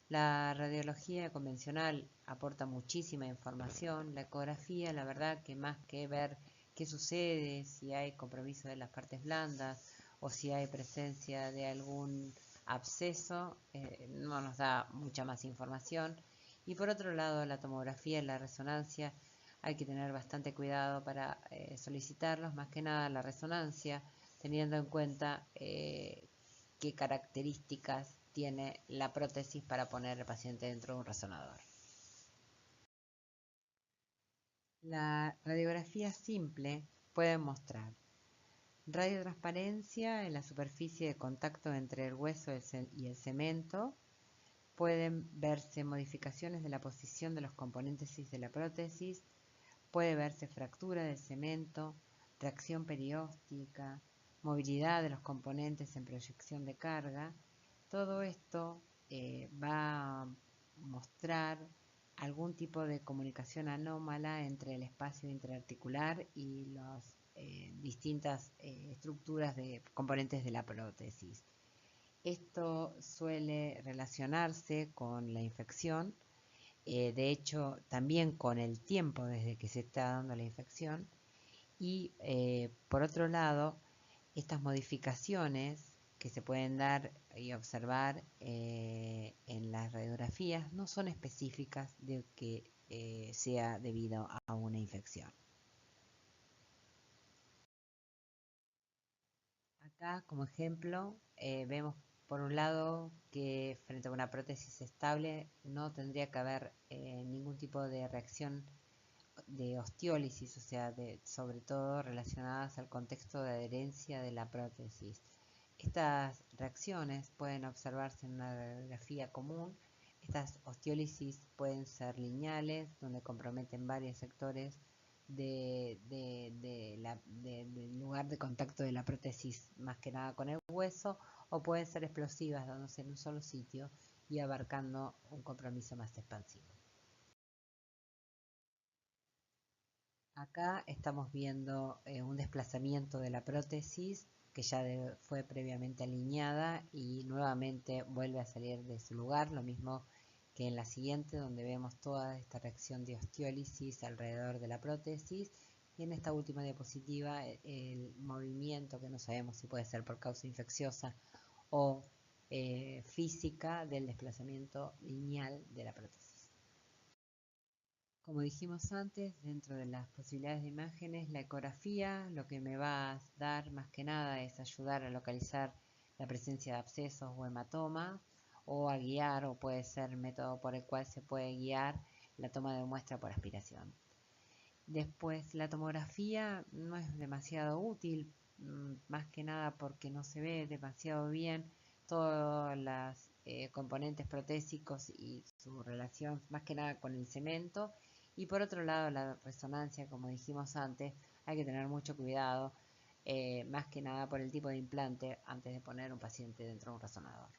La radiología convencional aporta muchísima información. La ecografía, la verdad que más que ver qué sucede, si hay compromiso de las partes blandas o si hay presencia de algún absceso, no nos da mucha más información. Y por otro lado, la tomografía y la resonancia, hay que tener bastante cuidado para solicitarlos, más que nada la resonancia, teniendo en cuenta qué características tiene la prótesis para poner al paciente dentro de un resonador. La radiografía simple puede mostrar radiotransparencia en la superficie de contacto entre el hueso y el cemento. Pueden verse modificaciones de la posición de los componentes de la prótesis. Puede verse fractura del cemento, reacción perióstica, movilidad de los componentes en proyección de carga. Todo esto va a mostrar algún tipo de comunicación anómala entre el espacio interarticular y las distintas estructuras de componentes de la prótesis. Esto suele relacionarse con la infección, de hecho también con el tiempo desde que se está dando la infección, y por otro lado, estas modificaciones que se pueden dar y observar en las radiografías no son específicas de que sea debido a una infección. Acá, como ejemplo, vemos por un lado que frente a una prótesis estable no tendría que haber ningún tipo de reacción de osteólisis, o sea, sobre todo relacionadas al contexto de adherencia de la prótesis. Estas reacciones pueden observarse en una radiografía común. Estas osteólisis pueden ser lineales, donde comprometen varios sectores del lugar de contacto de la prótesis, más que nada con el hueso, o pueden ser explosivas, dándose en un solo sitio y abarcando un compromiso más expansivo. Acá estamos viendo un desplazamiento de la prótesis que ya fue previamente alineada y nuevamente vuelve a salir de su lugar, lo mismo que en la siguiente, donde vemos toda esta reacción de osteólisis alrededor de la prótesis, y en esta última diapositiva el movimiento, que no sabemos si puede ser por causa infecciosa o física, del desplazamiento lineal de la prótesis. Como dijimos antes, dentro de las posibilidades de imágenes, la ecografía lo que me va a dar más que nada es ayudar a localizar la presencia de abscesos o hematomas, o a guiar, o puede ser método por el cual se puede guiar la toma de muestra por aspiración. Después, la tomografía no es demasiado útil, más que nada porque no se ve demasiado bien todas las componentes protésicos y su relación más que nada con el cemento. Y por otro lado, la resonancia, como dijimos antes, hay que tener mucho cuidado, más que nada por el tipo de implante antes de poner un paciente dentro de un resonador.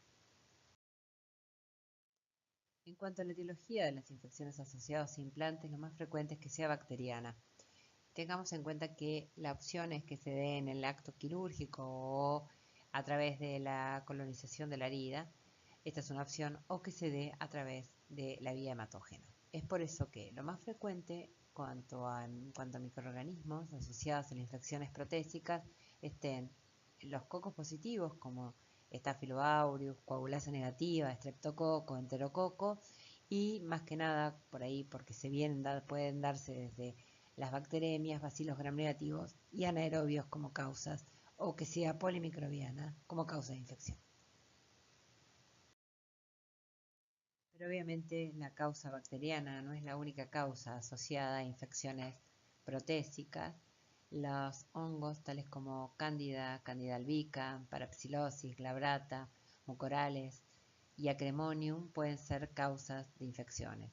En cuanto a la etiología de las infecciones asociadas a implantes, lo más frecuente es que sea bacteriana. Tengamos en cuenta que la opción es que se dé en el acto quirúrgico o a través de la colonización de la herida. Esta es una opción, o que se dé a través de la vía hematógena. Es por eso que lo más frecuente en cuanto a microorganismos asociados a las infecciones protésicas estén los cocos positivos como Staphylococcus, coagulasa negativa, Streptococo, Enterococo, y más que nada por ahí porque pueden darse desde las bacteremias, bacilos gram negativos y anaerobios como causas, o que sea polimicrobiana como causa de infección. Pero obviamente la causa bacteriana no es la única causa asociada a infecciones protésicas. Los hongos tales como Candida, Candida albicans, Parapsilosis, glabrata, mucorales y Acremonium pueden ser causas de infecciones.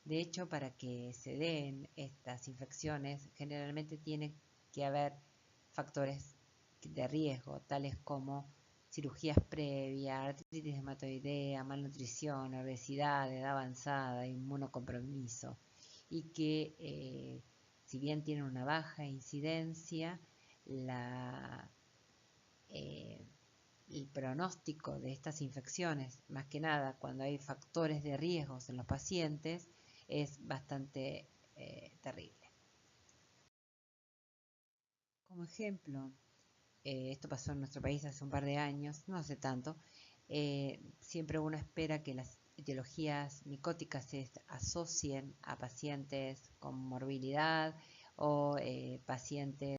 De hecho, para que se den estas infecciones, generalmente tiene que haber factores de riesgo, tales como cirugías previas, artritis reumatoidea, malnutrición, obesidad, edad avanzada, inmunocompromiso, y que si bien tienen una baja incidencia, el pronóstico de estas infecciones, más que nada cuando hay factores de riesgos en los pacientes, es bastante terrible. Como ejemplo, esto pasó en nuestro país hace un par de años, no hace tanto, siempre uno espera que las etiologías micóticas se asocien a pacientes con morbilidad o pacientes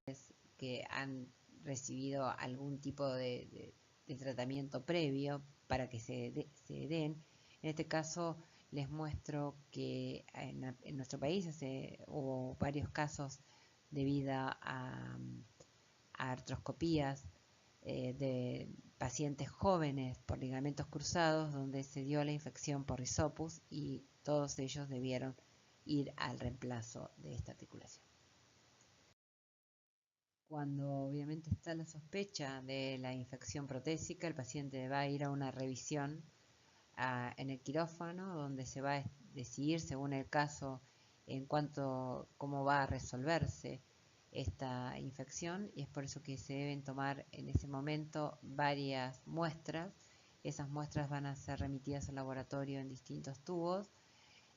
que han recibido algún tipo de tratamiento previo para que se den. En este caso les muestro que en nuestro país hubo varios casos debido a artroscopías de pacientes jóvenes por ligamentos cruzados donde se dio la infección por Rhizopus y todos ellos debieron ir al reemplazo de esta articulación. Cuando obviamente está la sospecha de la infección protésica, el paciente va a ir a una revisión en el quirófano donde se va a decidir según el caso en cuanto cómo va a resolverse esta infección, y es por eso que se deben tomar en ese momento varias muestras. Esas muestras van a ser remitidas al laboratorio en distintos tubos.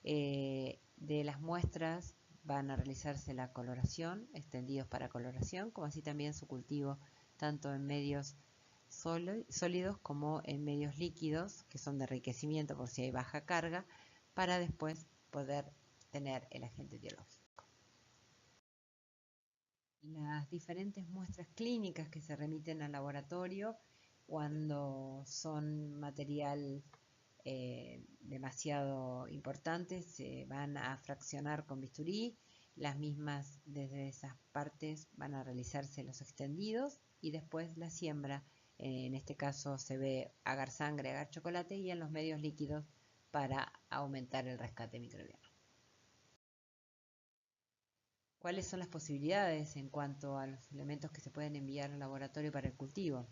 De las muestras van a realizarse la coloración, extendidos para coloración, como así también su cultivo tanto en medios sólidos como en medios líquidos, que son de enriquecimiento por si hay baja carga, para después poder tener el agente etiológico. Las diferentes muestras clínicas que se remiten al laboratorio cuando son material demasiado importante se van a fraccionar con bisturí. Las mismas desde esas partes van a realizarse los extendidos y después la siembra. En este caso se ve agar sangre, agar chocolate, y en los medios líquidos para aumentar el rescate microbiano. ¿Cuáles son las posibilidades en cuanto a los elementos que se pueden enviar al laboratorio para el cultivo?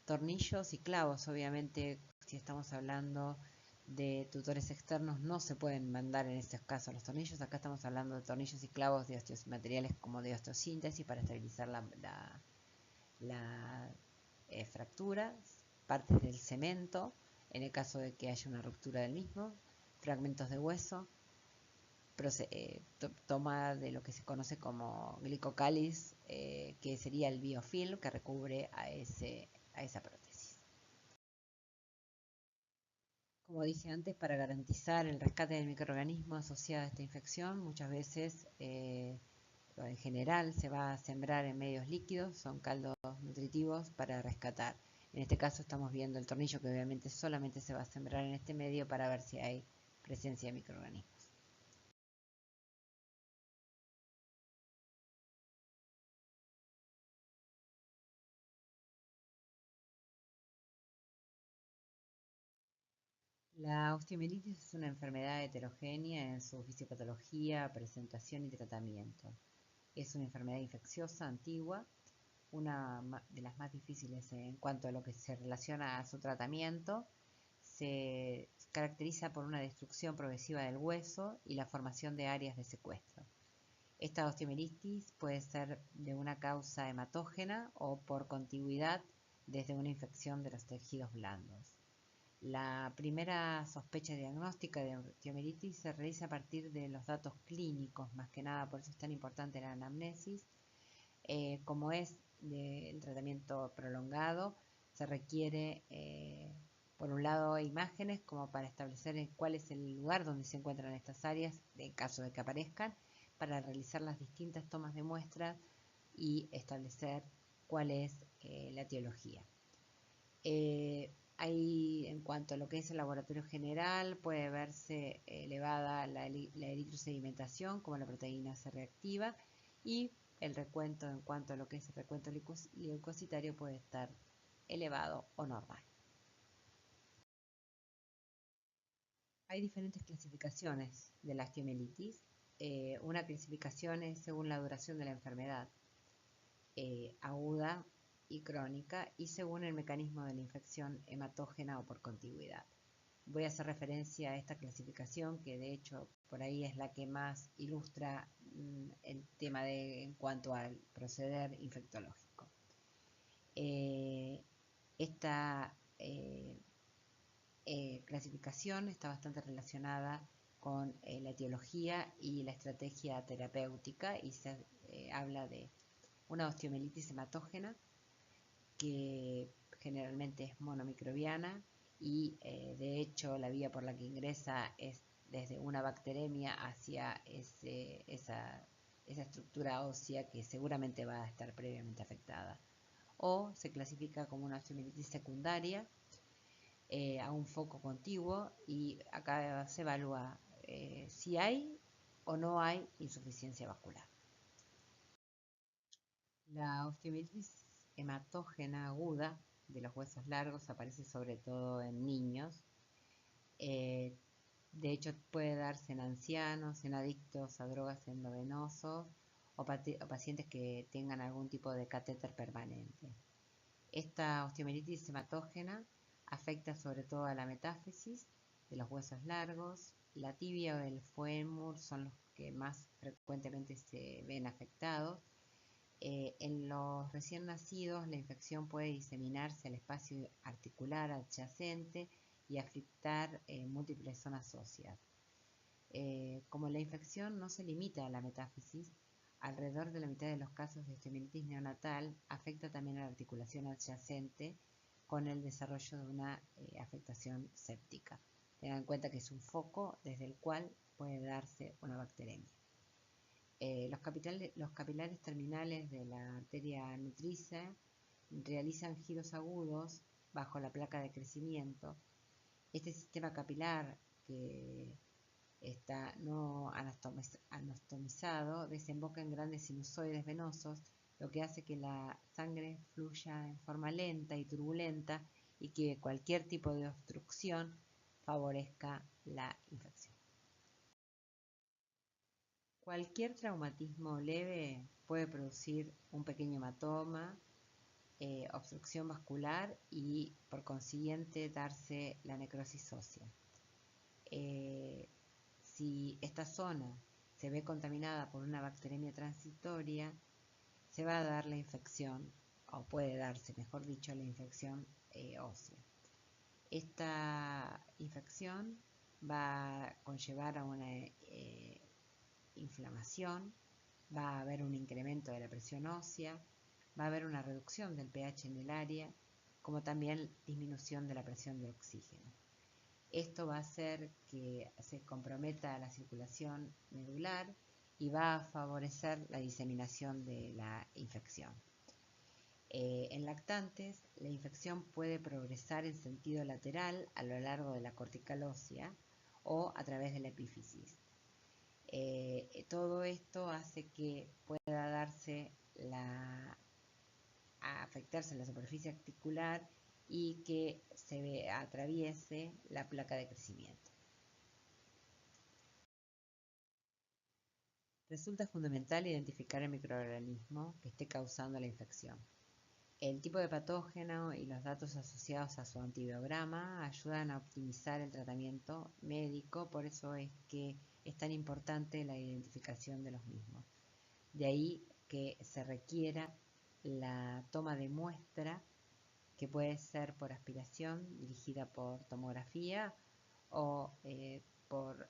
Tornillos y clavos, obviamente, si estamos hablando de tutores externos, no se pueden mandar en estos casos los tornillos. Acá estamos hablando de tornillos y clavos de materiales como de osteosíntesis para estabilizar la fractura, partes del cemento, en el caso de que haya una ruptura del mismo, fragmentos de hueso, toma de lo que se conoce como glicocáliz, que sería el biofilm que recubre a esa prótesis. Como dije antes, para garantizar el rescate del microorganismo asociado a esta infección, muchas veces, en general, se va a sembrar en medios líquidos, son caldos nutritivos para rescatar. En este caso estamos viendo el tornillo que obviamente solamente se va a sembrar en este medio para ver si hay presencia de microorganismos. La osteomielitis es una enfermedad heterogénea en su fisiopatología, presentación y tratamiento. Es una enfermedad infecciosa antigua, una de las más difíciles en cuanto a lo que se relaciona a su tratamiento. Se caracteriza por una destrucción progresiva del hueso y la formación de áreas de secuestro. Esta osteomielitis puede ser de una causa hematógena o por contigüidad desde una infección de los tejidos blandos. La primera sospecha diagnóstica de osteomielitis se realiza a partir de los datos clínicos, más que nada, por eso es tan importante la anamnesis. Como es el tratamiento prolongado, se requiere, por un lado, imágenes como para establecer cuál es el lugar donde se encuentran estas áreas, en caso de que aparezcan, para realizar las distintas tomas de muestras y establecer cuál es la etiología. Ahí, en cuanto a lo que es el laboratorio general, puede verse elevada la eritrosedimentación, como la proteína C reactiva, y el recuento, en cuanto a lo que es el recuento leucocitario, puede estar elevado o normal. Hay diferentes clasificaciones de la osteomielitis. Una clasificación es según la duración de la enfermedad, aguda y crónica, y según el mecanismo de la infección hematógena o por contigüidad. Voy a hacer referencia a esta clasificación, que de hecho por ahí es la que más ilustra el tema en cuanto al proceder infectológico. Esta clasificación está bastante relacionada con la etiología y la estrategia terapéutica, y se habla de una osteomielitis hematógena, que generalmente es monomicrobiana, y de hecho la vía por la que ingresa es desde una bacteremia hacia esa estructura ósea que seguramente va a estar previamente afectada. O se clasifica como una osteomielitis secundaria a un foco contiguo, y acá se evalúa si hay o no hay insuficiencia vascular. La osteomielitis hematógena aguda de los huesos largos aparece sobre todo en niños. De hecho, puede darse en ancianos, en adictos a drogas endovenosos o pacientes que tengan algún tipo de catéter permanente. Esta osteomielitis hematógena afecta sobre todo a la metáfisis de los huesos largos. La tibia o el fémur son los que más frecuentemente se ven afectados. En los recién nacidos, la infección puede diseminarse al espacio articular adyacente y afectar múltiples zonas óseas. Como la infección no se limita a la metáfisis, alrededor de la mitad de los casos de osteomielitis neonatal afecta también a la articulación adyacente, con el desarrollo de una afectación séptica. Tengan en cuenta que es un foco desde el cual puede darse una bacteremia. Los capilares terminales de la arteria nutricia realizan giros agudos bajo la placa de crecimiento. Este sistema capilar, que está no anatomizado, desemboca en grandes sinusoides venosos, lo que hace que la sangre fluya en forma lenta y turbulenta, y que cualquier tipo de obstrucción favorezca la infección. Cualquier traumatismo leve puede producir un pequeño hematoma, obstrucción vascular, y por consiguiente darse la necrosis ósea. Si esta zona se ve contaminada por una bacteremia transitoria, se va a dar la infección, o puede darse, mejor dicho, la infección ósea. Esta infección va a conllevar a una inflamación, va a haber un incremento de la presión ósea, va a haber una reducción del pH en el área, como también disminución de la presión de oxígeno. Esto va a hacer que se comprometa la circulación medular y va a favorecer la diseminación de la infección. En lactantes, la infección puede progresar en sentido lateral a lo largo de la cortical ósea o a través de la epífisis. Todo esto hace que pueda darse a afectarse la superficie articular y que atraviese la placa de crecimiento. Resulta fundamental identificar el microorganismo que esté causando la infección. El tipo de patógeno y los datos asociados a su antibiograma ayudan a optimizar el tratamiento médico, por eso es que es tan importante la identificación de los mismos. De ahí que se requiera la toma de muestra, que puede ser por aspiración dirigida por tomografía o por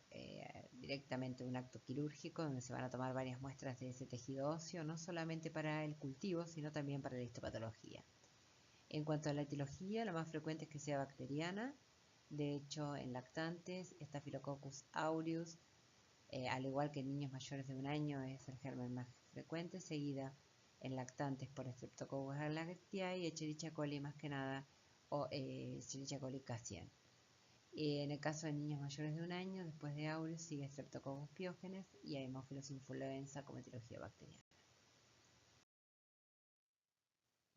directamente un acto quirúrgico donde se van a tomar varias muestras de ese tejido óseo, no solamente para el cultivo, sino también para la histopatología. En cuanto a la etiología, lo más frecuente es que sea bacteriana. De hecho, en lactantes, Staphylococcus aureus, al igual que en niños mayores de 1 año, es el germen más frecuente, seguida en lactantes por Streptococcus galattiae y Escherichia coli más que nada, o Escherichia coli casien. En el caso de niños mayores de 1 año, después de aureus, sigue Streptococcus pyogenes y Haemophilus influenza como etiología bacteriana.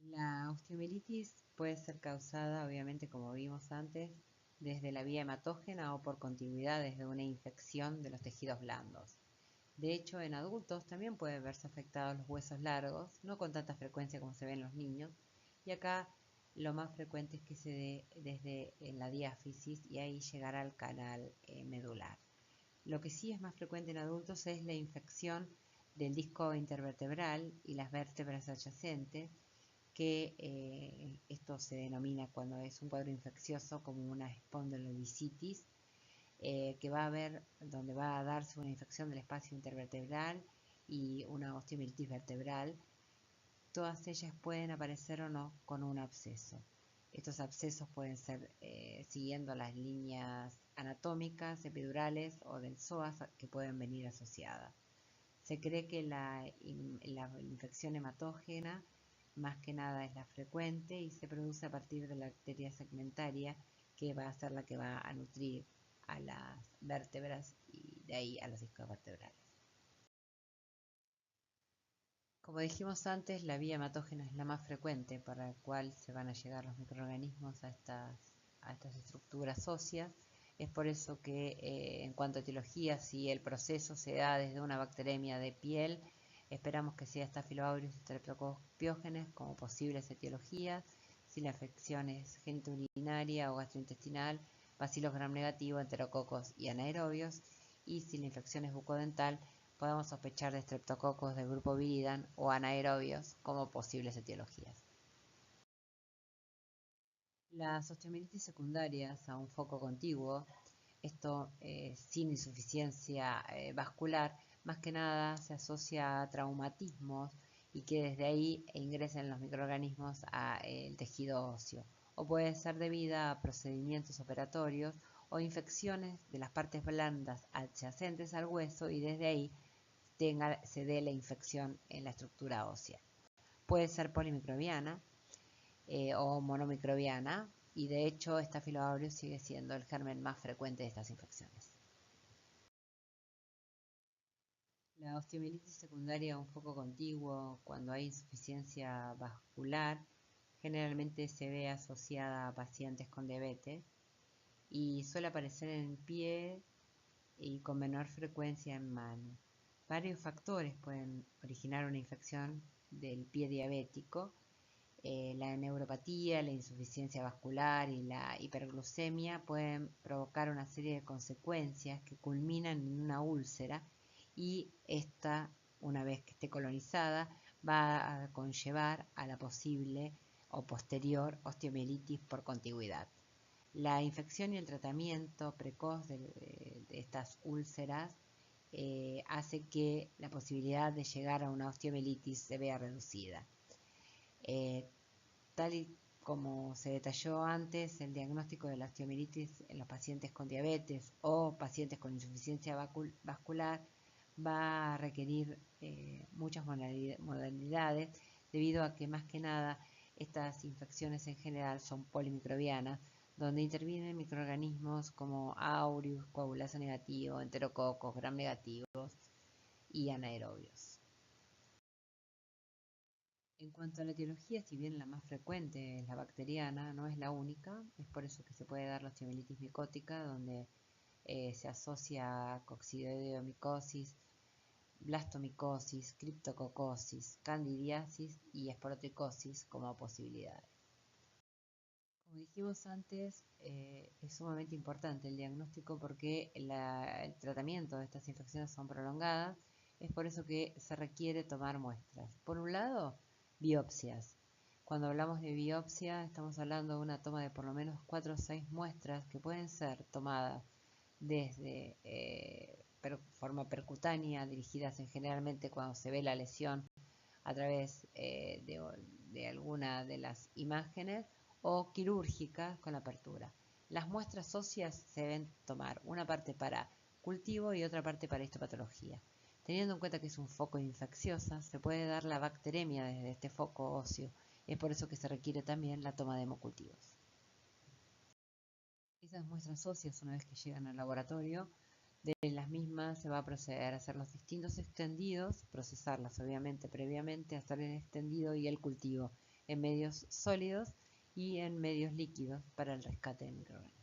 La osteomielitis puede ser causada, obviamente, como vimos antes, desde la vía hematógena o por continuidad desde una infección de los tejidos blandos. De hecho, en adultos también pueden verse afectados los huesos largos, no con tanta frecuencia como se ve en los niños, y acá lo más frecuente es que se dé desde la diáfisis y ahí llegará al canal medular. Lo que sí es más frecuente en adultos es la infección del disco intervertebral y las vértebras adyacentes, que esto se denomina cuando es un cuadro infeccioso como una espondilolisitis, que va a haber, donde va a darse una infección del espacio intervertebral y una osteomielitis vertebral. Todas ellas pueden aparecer o no con un absceso. Estos abscesos pueden ser siguiendo las líneas anatómicas, epidurales o del psoas que pueden venir asociadas. Se cree que la infección hematógena más que nada es la frecuente y se produce a partir de la arteria segmentaria, que va a ser la que va a nutrir a las vértebras y de ahí a los discos vertebrales. Como dijimos antes, la vía hematógena es la más frecuente para la cual se van a llegar los microorganismos a estas estructuras óseas. Es por eso que en cuanto a etiología, si el proceso se da desde una bacteremia de piel, esperamos que sea Staphylococcus Streptococcus pyogenes como posibles etiologías. Si la afección es genitourinaria o gastrointestinal, Bacillus gram negativo, enterococos y anaerobios. Y si la infección es bucodental, podemos sospechar de Streptococcus del grupo Viridae o anaerobios como posibles etiologías. Las osteomielitis secundarias a un foco contiguo, esto sin insuficiencia vascular, más que nada se asocia a traumatismos y que desde ahí ingresen los microorganismos al tejido óseo, o puede ser debida a procedimientos operatorios o infecciones de las partes blandas adyacentes al hueso y desde ahí se dé la infección en la estructura ósea. Puede ser polimicrobiana o monomicrobiana, y de hecho Staphylococcus aureus sigue siendo el germen más frecuente de estas infecciones. La osteomielitis secundaria a un foco contiguo, cuando hay insuficiencia vascular, generalmente se ve asociada a pacientes con diabetes y suele aparecer en el pie y con menor frecuencia en mano. Varios factores pueden originar una infección del pie diabético. La neuropatía, la insuficiencia vascular y la hiperglucemia pueden provocar una serie de consecuencias que culminan en una úlcera y esta, una vez que esté colonizada, va a conllevar a la posible o posterior osteomielitis por contigüidad. La infección y el tratamiento precoz de estas úlceras hace que la posibilidad de llegar a una osteomielitis se vea reducida. Tal y como se detalló antes, el diagnóstico de la osteomielitis en los pacientes con diabetes o pacientes con insuficiencia vascular va a requerir muchas modalidades debido a que más que nada estas infecciones en general son polimicrobianas, donde intervienen microorganismos como aureus, coagulasa negativo, enterococos, gram negativos y anaerobios. En cuanto a la etiología, si bien la más frecuente es la bacteriana, no es la única, es por eso que se puede dar la osteomielitis micótica, donde se asocia a coccidioideomicosis, blastomicosis, criptococosis, candidiasis y esporotricosis como posibilidades. Como dijimos antes, es sumamente importante el diagnóstico porque el tratamiento de estas infecciones son prolongadas, es por eso que se requiere tomar muestras. Por un lado, biopsias. Cuando hablamos de biopsia, estamos hablando de una toma de por lo menos 4 o 6 muestras que pueden ser tomadas desde forma percutánea, dirigidas generalmente cuando se ve la lesión a través de alguna de las imágenes, o quirúrgicas con apertura. Las muestras óseas se deben tomar una parte para cultivo y otra parte para histopatología. Teniendo en cuenta que es un foco infecciosa, se puede dar la bacteremia desde este foco óseo. Es por eso que se requiere también la toma de hemocultivos. Esas muestras óseas, una vez que llegan al laboratorio, de las mismas se va a proceder a hacer los distintos extendidos, procesarlas obviamente previamente, hacer el extendido y el cultivo en medios sólidos y en medios líquidos para el rescate de microorganismos.